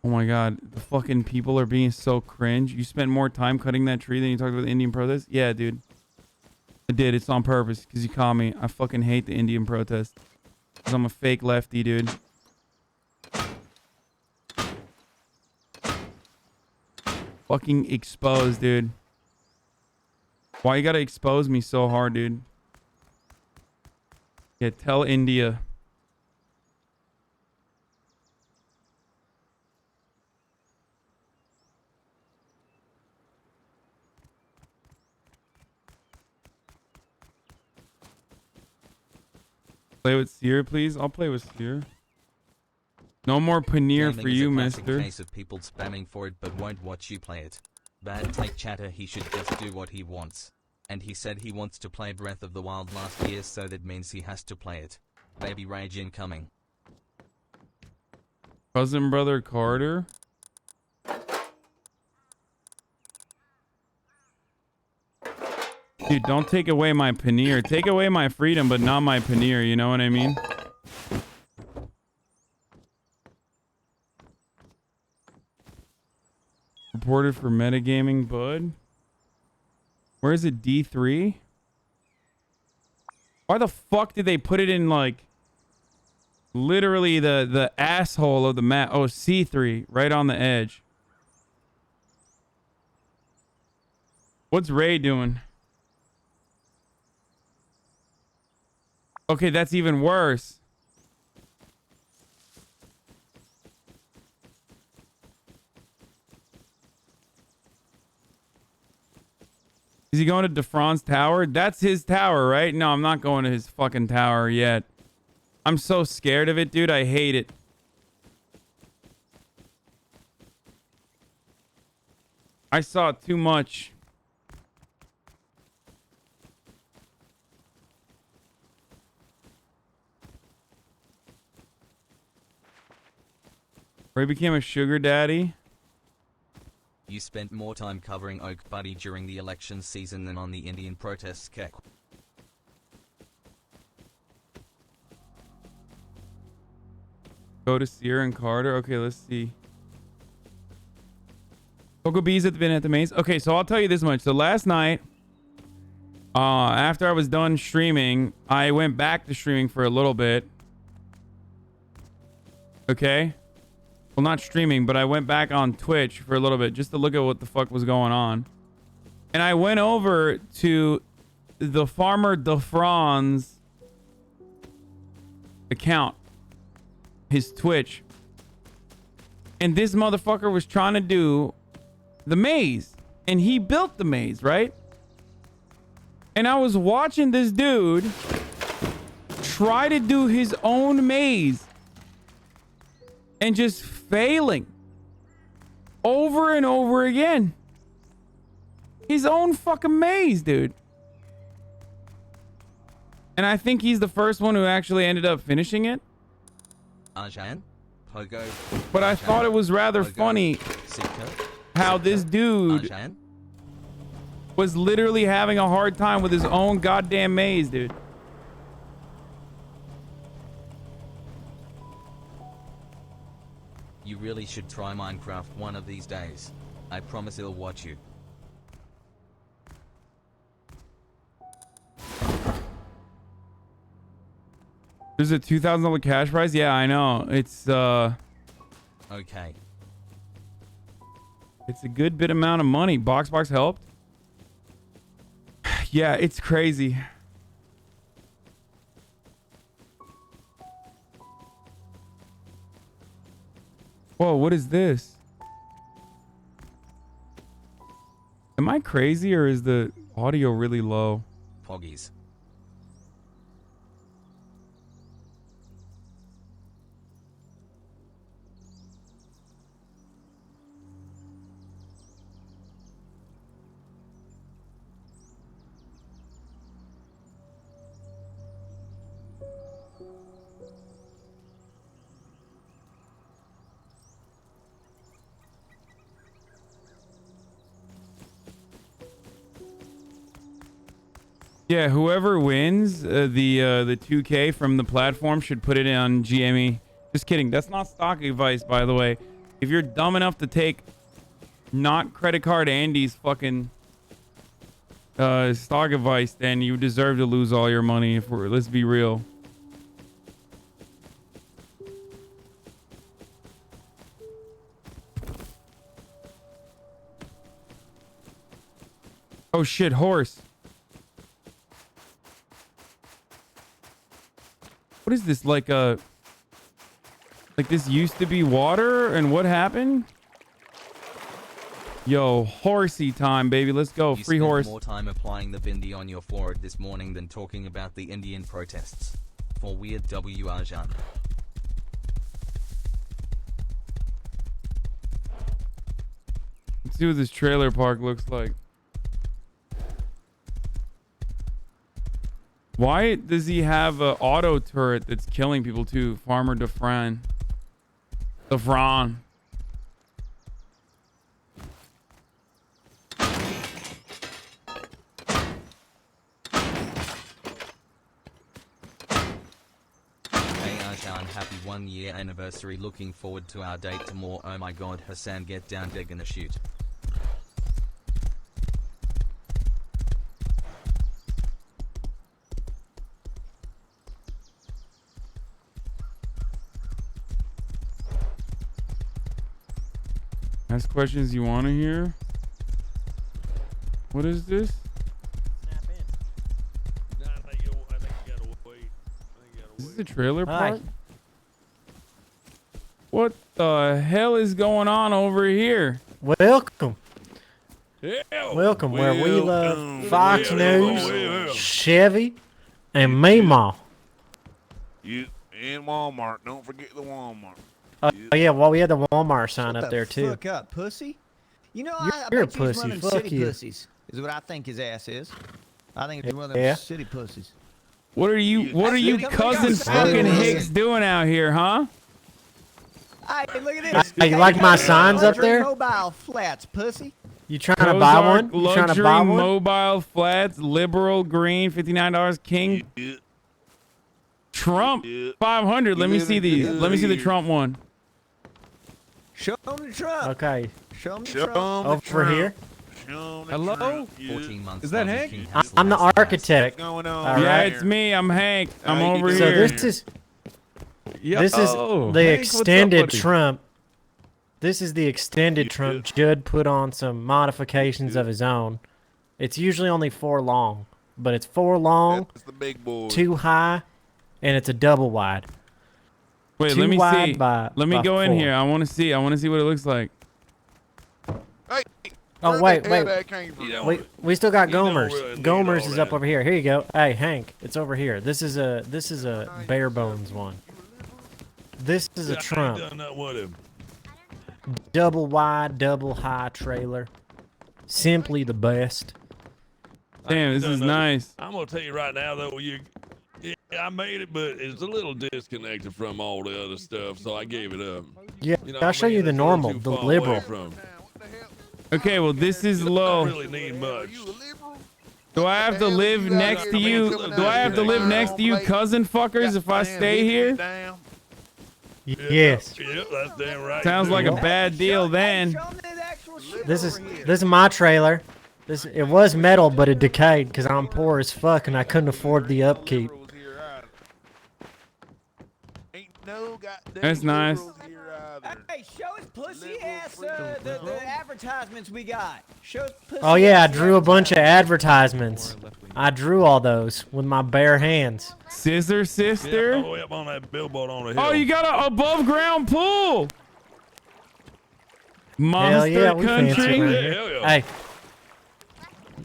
Oh my god, the fucking people are being so cringe. You spent more time cutting that tree than you talked about the Indian protest? Yeah, dude. I did. It's on purpose because you caught me. I fucking hate the Indian protest. Because I'm a fake lefty, dude. Fucking exposed, dude. Why you gotta expose me so hard, dude? Yeah, tell India. Play with Seer, please. I'll play with Seer. No more paneer Gaming for is you, a classic mister. case of people spamming for it but won't watch you play it. Bad take chatter, he should just do what he wants. And he said he wants to play Breath of the Wild last year, so that means he has to play it. Baby rage incoming. Cousin brother Carter. Dude, don't take away my paneer. Take away my freedom, but not my paneer. You know what I mean? reported for metagaming, bud. Where is it? D3? Why the fuck did they put it in like literally the asshole of the map? Oh, C3, right on the edge. What's Ray doing? Okay, that's even worse. Is he going to DeFron's tower? That's his tower, right? No, I'm not going to his fucking tower yet. I'm so scared of it, dude. I hate it. I saw too much. Ray became a sugar daddy. You spent more time covering Oak Buddy during the election season than on the Indian protests, Keck. Go to Sierra and Carter. Okay, let's see. Cocoa Bees have been at the maze. Okay, so I'll tell you this much. So last night, after I was done streaming, I went back to streaming for a little bit. Okay? Well, not streaming, but I went back on Twitch for a little bit just to look at what the fuck was going on. And I went over to the Farmer DeFron's account, his Twitch. And this motherfucker was trying to do the maze. And he built the maze, right? And I was watching this dude try to do his own maze. And just failing over and over again. His own fucking maze, dude. And I think he's the first one who actually ended up finishing it. Arjan, Pogo. But I thought it was rather funny how this dude Arjan? was literally having a hard time with his own goddamn maze, dude. You really should try Minecraft one of these days. I promise it'll watch you. There's a $2,000 cash prize? Yeah, I know. It's Okay. it's a good bit amount of money. Box helped. Yeah, it's crazy. Whoa, what is this? Am I crazy or is the audio really low? Poggies. Yeah, whoever wins the 2K from the platform should put it on GME. Just kidding. That's not stock advice, by the way. If you're dumb enough to take not credit card Andy's fucking stock advice, then you deserve to lose all your money. Let's be real. Oh shit, horse. What is this, like this used to be water and what happened? Yo, horsey time, baby. Let's go. You Free spent horse. more time applying the bindi on your forehead this morning than talking about the Indian protests. For weird W. Arjan. Let's see what this trailer park looks like. Why does he have an auto turret that's killing people too? Farmer DeFron. DeFron. Hey Arjan, happy 1 year anniversary. Looking forward to our date tomorrow. Oh my god, Hassan, get down, they're gonna shoot. Ask questions you want to hear. What is this? Is this the trailer park? What the hell is going on over here? Welcome. Welcome where we love Fox News, Chevy, and Meemaw. You and Walmart. Don't forget the Walmart. Oh yeah, well we had the Walmart sign up there too. Fuck up, pussy. You know, You're I a bet you he's pussy. running Fuck city you. pussies. Is what I think his ass is. I think it's one of them Yeah. city pussies. What are you cousin fucking Hicks doing out here, huh? Hey, look at this. Hey, you like my signs up there? Mobile flats, pussy. You trying to buy one? You trying to Luxury buy one? mobile flats, liberal green, $59. King Trump, 500. Let me see these. Let me see the Trump one. Show him the Trump. Okay. Show him the Trump. Over here. Hello? 14 months. Is that Hank? I'm the architect. Going on? All Yeah, right. it's me. I'm Hank. I'm over So here. this is the extended Trump. This is the extended Trump. Judd put on some modifications of his own. It's usually only 4 long, but it's 4 long, That's the big boy. 2 high, and it's a double wide. Wait, 2 let me wide see. by- Let me by go in 4. here. I want to see. I want to see what it looks like. Hey, Oh where wait, the hell wait. that came from? We still got you don't Gomers. really need Gomers all is up that. over here. Here you go. Hey Hank, it's over here. This is a bare bones one. This is a Trump. Double wide, double high trailer. Simply the best. Damn, this is nice. I'm gonna tell you right now, though, I made it, but it's a little disconnected from all the other stuff, so I gave it up. Yeah, You know, I'll show you the it's a little normal, too the far away liberal. from- Okay, well, this is Don't low. really need much. Do I have to live next to you? Do I have to live next to you, cousin fuckers, if I stay here? Yes. Yep, that's damn right. Sounds like a bad deal then. Show him the actual shit This over here. is my trailer. It was metal, but it decayed because I'm poor as fuck and I couldn't afford the upkeep. That's nice. Hey, show his pussy ass the advertisements we got. Show his pussy Oh yeah, I ass drew a bunch of advertisements. advertisements. I drew all those with my bare hands. Scissor Yeah, all sister. the way up on that billboard on the hill. Oh, you got an above ground pool. Monster yeah, we fancy country. around Yeah, here. hell yeah. Hey.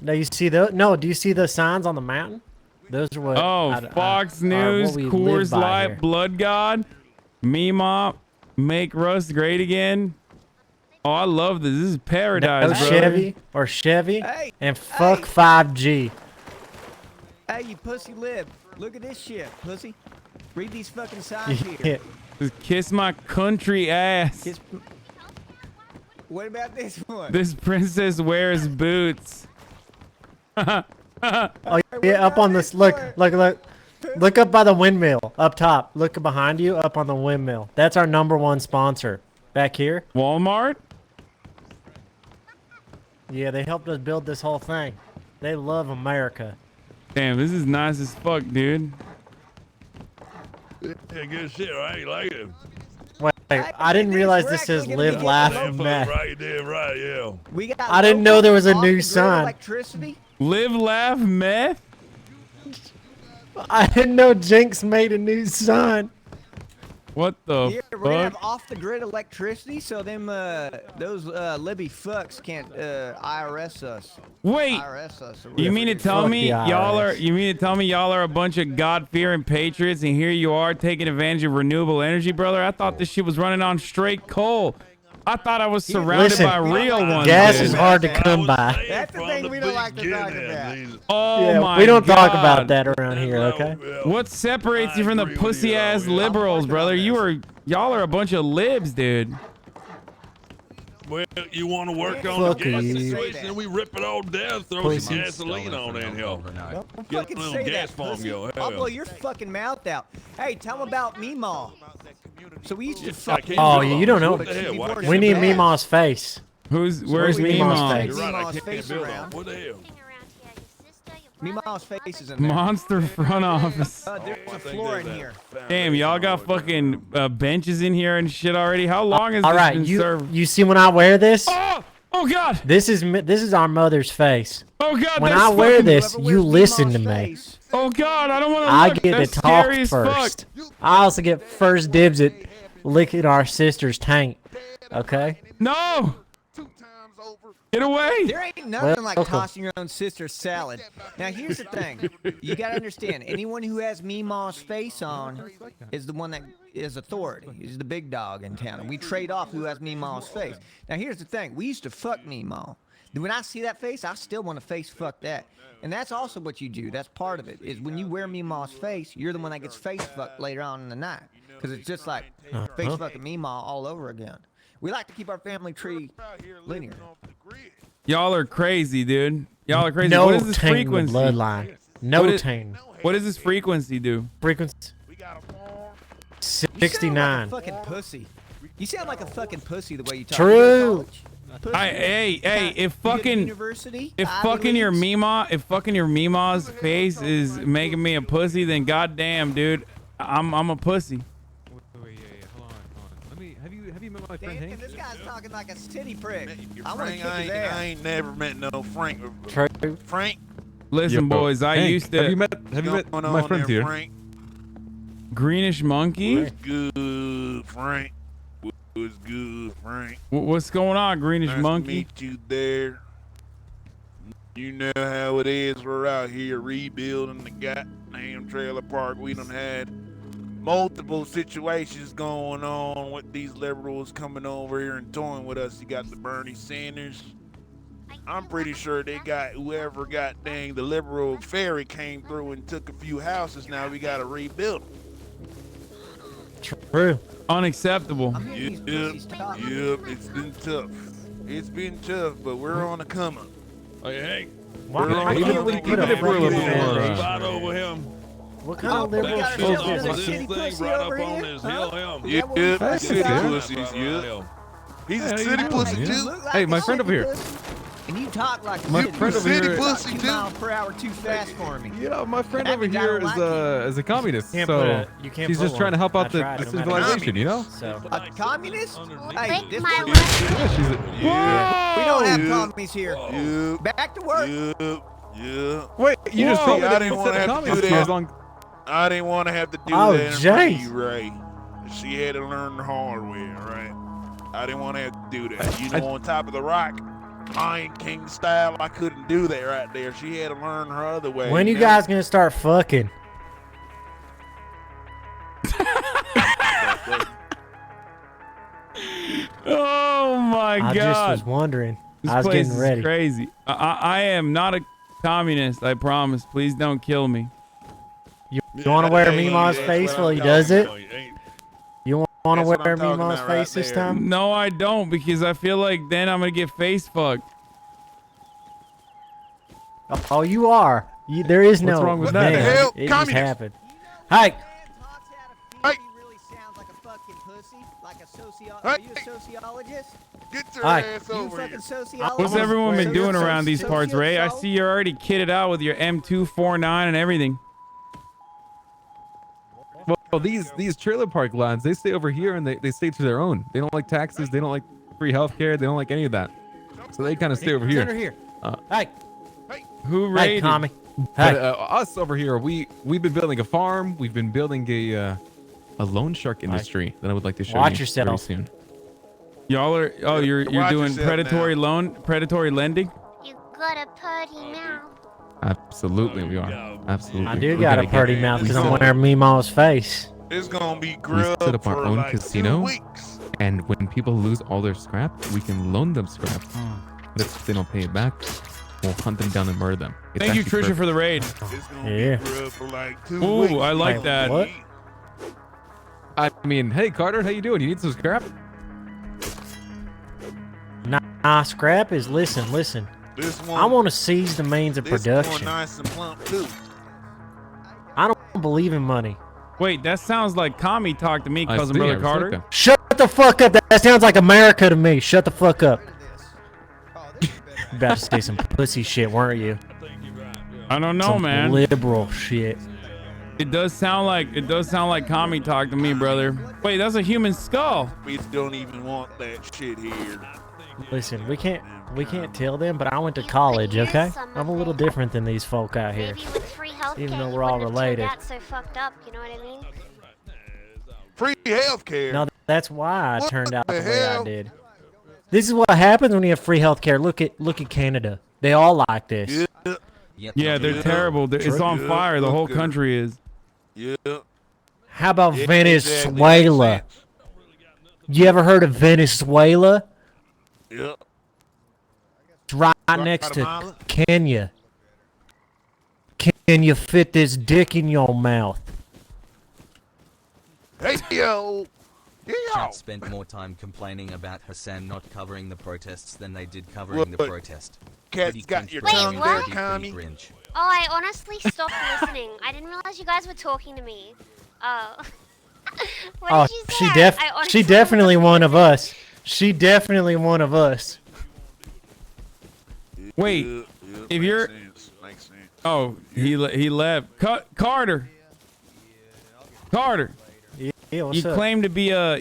No, you see the no? Do you see the signs on the mountain? Those are what. Oh, Fox News, what we live Coors by Light, here. Blood God, Meemaw, Make Rust Great Again. Oh, I love this. This is paradise, No brother. Chevy or Chevy, Hey, and fuck hey. 5G. Hey, you pussy lib. Look at this shit, pussy. Read these fucking signs Yeah. here. Just kiss my country ass. Kiss- What about this one? This princess wears boots. Oh yeah, up on this. Look up by the windmill up top. Look behind you, up on the windmill. That's our #1 sponsor. Back here. Walmart? Yeah, they helped us build this whole thing. They love America. Damn, this is nice as fuck, dude. Yeah, good shit, right? You like it? Wait, I didn't realize this says "Live, Laugh, Damn and fool, Meth." right, you did right, yeah. We got I didn't know there was a local new off-the-grid sign. Electricity. Live, laugh, meth? I didn't know Jinx made a new sign. What the Here, we're gonna have fuck? off-the-grid electricity, so them those Libby fucks can't IRS us. Wait, IRS us. or you whatever mean to it is. tell Fuck me the y'all are? IRS. You mean to tell me y'all are a bunch of God-fearing patriots, and here you are taking advantage of renewable energy, brother? I thought this shit was running on straight coal. I thought I was surrounded Listen, by real ones. gas dude. is hard to come by. That's the thing we don't like to talk about. Oh Yeah, my we don't talk God. about that around here, okay? What separates you from the I agree with you, pussy ass though, yeah. liberals, brother? Y'all are a bunch of libs, dude. Well, you want to work on the Fuck gas you. situation, and we rip it all down, throw Pussy. some gasoline on it, hell. Don't Get a fucking little say gas that, bomb pussy. go, hell I'll yeah. blow your fucking mouth out. Hey, tell them about Meemaw. So we used to I fuck. can't Oh, do yeah, all you don't this. know. What the hell? Why We We can't need I do all Meemaw's face. Where's Where's Meemaw's Meemaw? face? You're right, I Meemaw's can't face build around. on. What the hell? Meemaw's face is in there. Monster front office. There's a floor in here. Damn, y'all got fucking benches in here and shit already. How long has All this right, been served? you see when I wear this? Oh God! This is our mother's face. Oh God! When that's I wear fucking- this, you listen to me. Oh God! I don't want to. I look. get to That's talk scary as first. fuck. I also get first dibs at licking our sister's taint. Okay? No! Get away! There ain't nothing like Welcome. tossing your own sister's salad. Now, here's the thing. You got to understand, anyone who has Meemaw's face on is the one that is authority. He's the big dog in town. And we trade off who has Meemaw's face. Now, here's the thing. We used to fuck Meemaw. When I see that face, I still want to face fuck that. And that's also what you do. That's part of it. Is when you wear Meemaw's face, you're the one that gets face fucked later on in the night. Because it's just like face fucking Meemaw all over again. We like to keep our family tree linear. Y'all are crazy, dude. Y'all are crazy. No What is this taint in the frequency? bloodline. No What is- taint. What does this frequency do? Frequency. You sound 69. like a fucking pussy. You sound like a fucking pussy the way you talk. True. You go to college? Pussy. Hey, if You go to fucking university? if Ivy fucking your Leagues? Meemaw, if fucking your Meemaw's face is making me a pussy, then goddamn, dude, I'm a pussy. Wait, hold on. Have you met my friend Damn, Hank? this guy's talking like a city prick. I want to Frank, kick I his ain't, ass. I ain't never met no Frank. True. Frank, Listen, boys, I Hank, used to. Have you met going my on friends there, here? Frank? Greenish monkey? What's good, Frank? What's good, Frank? What's going on, greenish Nice to monkey? meet you there. You know how it is. We're out here rebuilding the goddamn trailer park. We done had multiple situations going on with these liberals coming over here and toying with us. You got the Bernie Sanders. I'm pretty sure they got whoever got dang the liberal ferry came through and took a few houses. Now we got to rebuild. True. Unacceptable. I'm hearing these pussies talk. Yep, it's been tough. It's been tough, but we're on the come up. Hey, Hank, Why We're on Even the if come up. we're a little you want more, to fight over him? What kind of we liberal got shit ourselves is another this? This city thing pussy right over up on here? his Huh? hill, him. Is that what we Yep, fucking city got? pussies, yep. He's a Hey, how you city doing, pussy man? too. Look like Hey, a my friend over city here. pussy. And you talk like My a city friend over pussy. here- You talk Pussy 2 too. miles per hour too fast for me. Yeah, my friend That over means I here don't is like is a communist, Can't so put a- you can't he's put just trying to one. help I out the tried, no matter civilization, you know? So A communist? Hey, this my we Yeah, she's a, don't have Yeah. commies here. Yep, Back to work. yep. wait, you just Whoa, told me I that didn't you wanna said a have to communist do for that. as long. I didn't want to have to do Oh, that in front of Jace. you, Ray. She had to learn the hard way, right? I didn't want to have to do that. You know, on top of the rock, Lion King style, I couldn't do that right there. She had to learn her other way. when you know? guys gonna start fucking? Oh my I god. just was wondering. This I was place getting ready. is crazy. I am not a communist, I promise. Please don't kill me. You want to wear Hey, Meemaw's that's face what while I'm he does it? talking about. Ain't- You want to That's wear what I'm talking Meemaw's about right face this there. time? No, I don't, because I feel like then I'm gonna get face fucked. Oh, you are. There is no. What's wrong with man. that? What the hell? It just Communist. happened. Hey, Hey. really sounds like a fucking pussy, like a Hey. Are you a sociologist? Get your Hi. ass You over fucking here. sociologist? What's everyone been So doing you're a around these parts, Ray? I see you're already kitted out with your M249 and everything. Well, these trailer park lands, they stay over here and they stay to their own. They don't like taxes. They don't like free healthcare. They don't like any of that. So they kind of stay over Under here. here. Uh, Hey, Who hey, raided? commie. But Hey, us over here, we've been building a farm. We've been building a loan shark industry that I would like to show Watch you yourself. very soon. Y'all are you're Watch doing yourself predatory lending? You got a putty mouth. Absolutely, we are. Absolutely. I do We're got a gonna pretty get- mouth we because I'm set- wearing Meemaw's face. It's gonna be We grub set up our for own like casino. 2 weeks. And when people lose all their scrap, we can loan them scrap. But if they don't pay it back, we'll hunt them down and murder them. It's Thank you, actually Trisha, for the raid. It's gonna Yeah. be grub for like 2 weeks. Ooh, I like Wait, that. what? I mean, hey Carter, how you doing? You need some scrap? Nah, scrap is listen. This one, I want to seize the means of this one production. nice and plump too. I don't believe in money. Wait, that sounds like commie talk to me, I cousin see, brother I Carter. respect that. Shut the fuck up. That sounds like America to me. Shut the fuck up. You about to say some pussy shit, weren't you? I think you're right. Yeah. I don't know, Some man. liberal shit. It does sound like commie talk to me, brother. Wait, that's a human skull. We don't even want that shit here. Listen, we can't tell them, but I went to college, okay? I'm a little different than these folk out here. Maybe with free healthcare, Even though you we're all wouldn't have turned related. out so fucked up, you know what I mean? Free healthcare. No, that's why I What turned out the the way I hell? did. This is what happens when you have free healthcare. Look at Canada. They all like this. Yeah. Yeah, they're terrible. It's on fire. The whole country is. Yeah. How about Yeah, Venezuela? exactly. You ever heard of Venezuela? Yeah. It's right next to Guatemala? Kenya. Can you fit this dick in your mouth? Hey yo. Chat spent more time complaining about Hassan not covering the protests than they did covering the protest. Cat's Pretty got your cringe, Wait, tongue pretty what? there, pretty commie. cringe. Oh, I honestly stopped listening. I didn't realize you guys were talking to me. Oh. What Oh, did you say? I honestly she definitely one of us. She definitely one of us. Wait, Yeah, if makes you're- sense, makes sense. Oh, he left. Carter. Carter. Yeah, what's You up? claim to be a Hey,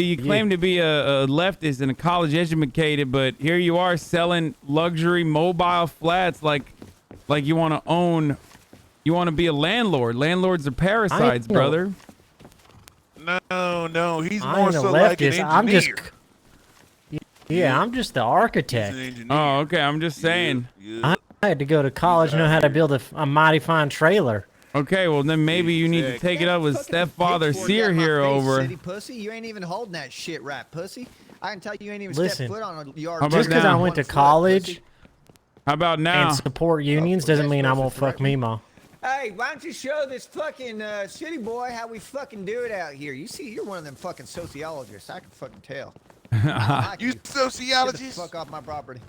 you claim to be a leftist and a college educated, but here you are selling luxury mobile flats like you want to own. You want to be a landlord. Landlords are parasites, no- brother. No, he's I more ain't a so like an leftist. engineer. I'm just. Yeah, I'm just the He's architect. an engineer. Oh, okay. I'm just saying. Yeah. I had to go to college to know how to build a mighty fine trailer. Okay, well then maybe you need to take it up with stepfather Sear here over. City pussy, you ain't even holding that shit right, pussy. I can tell you ain't even Listen, stepped foot on a yard. How about Just because I now? went to college How about now? and support unions doesn't mean I won't fuck Mima. Hey, why don't you show this fucking city boy how we fucking do it out here? You see, you're one of them fucking sociologists. I can fucking tell. You Get the sociologist? fuck off my property.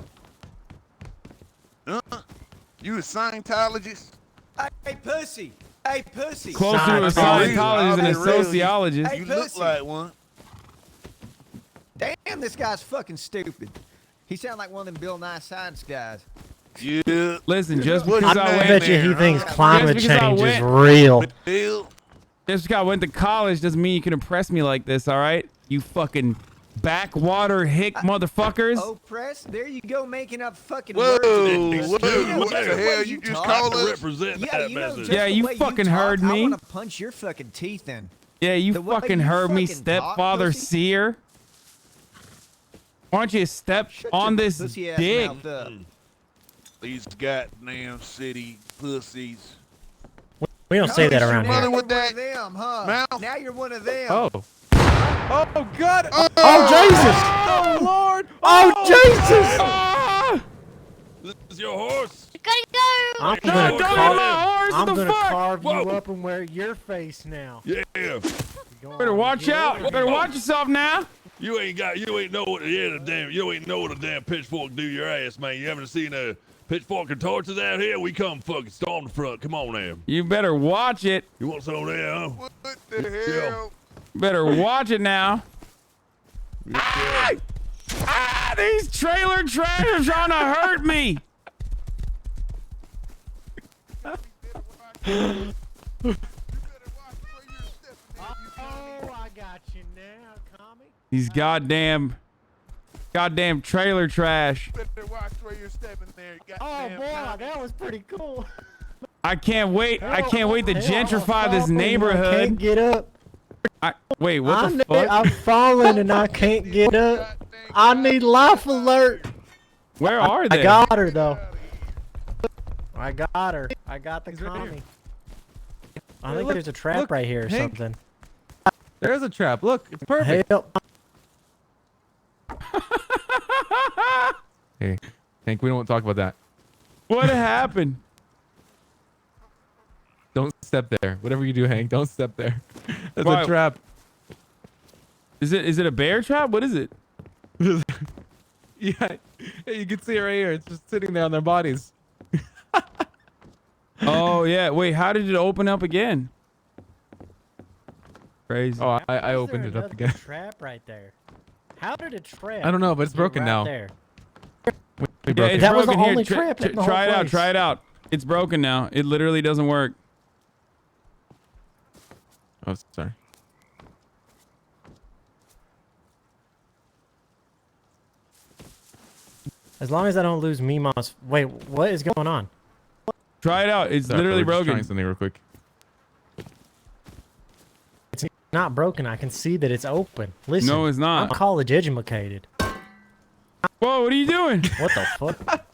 You a Scientologist? Hey, pussy. Hey, pussy. Closer to a Scientologist. Scientologist than a I'll be real. sociologist. Hey, You look pussy. like one. Damn, this guy's fucking stupid. He sounds like one of them Bill Nye science guys. Yeah. Listen, just What's because his I name? I went, bet you he there, thinks huh? climate Just because I change is went- real. Bill. just because I went to college doesn't mean you can impress me like this. All right, you fucking backwater hick motherfuckers. Oh, press. There you go, making up fucking Whoa, words. whoa, What the hell you just called us? Represent Yeah, that you know, message. just Yeah, the you way fucking talk, heard I me. want to punch your fucking teeth in. Yeah, you the way fucking you heard me, fucking talk, stepfather pussy. Sear. Why don't you step Shut on your this pussy-ass dick? mouth up. These goddamn city pussies. We don't say that around Running here. You're with one that of them, huh? mouth. Now you're one of them. Oh. Oh God. Oh Jesus! Oh Lord. Oh Jesus! Ah! This is your horse. You gotta go! I'm No, gonna don't hit carve. my horse, I'm what the gonna fuck? carve you Whoa. up and wear your face now. Yeah. Better watch out. Better watch yourself now. You ain't know what a damn pitchfork do your ass, man. You haven't seen a pitchfork and torches out here? We come fucking storm the front. Come on, now. You better watch it. You want some of that, huh? What the hell? Better watch it now. Yeah. Ah, these trailer trash are trying to hurt me. Oh, I got you now, commie. These goddamn trailer trash. Better watch where you're stepping there. Oh Goddamn boy, commie. that was pretty cool. I can't wait. I can't wait to Hell, gentrify I'm this falling, I neighborhood. can't get up. Wait, what the fuck? I'm falling and I can't get up. I need life alert. Where are they? I got her though. I got her. I got the commie. I think Look, there's a trap look, right here or Hank. something. There's a trap. Look, it's perfect. Help. Hey, Hank, we don't want to talk about that. What happened? Don't step there. Whatever you do, Hank, don't step there. That's Why? a trap. Is it a bear trap? What is it? Yeah, you can see it right here. It's just sitting there on their bodies. Oh yeah. Wait, how did it open up again? Crazy. Oh, I Is opened there it up another again. Trap right there. How did a trap? I don't know, but it's get broken right now. There. We Yeah, broke it's it. That was broken the here. only trap in the Try whole it out. place. Try it out. It's broken now. It literally doesn't work. Oh, sorry. As long as I don't lose Mima's. Wait, what is going on? Try it out. It's Sorry, literally we're just broken. trying something real quick. It's not broken. I can see that it's open. Listen. No, it's not. I'm college educated. Whoa, what are you doing? What the fuck?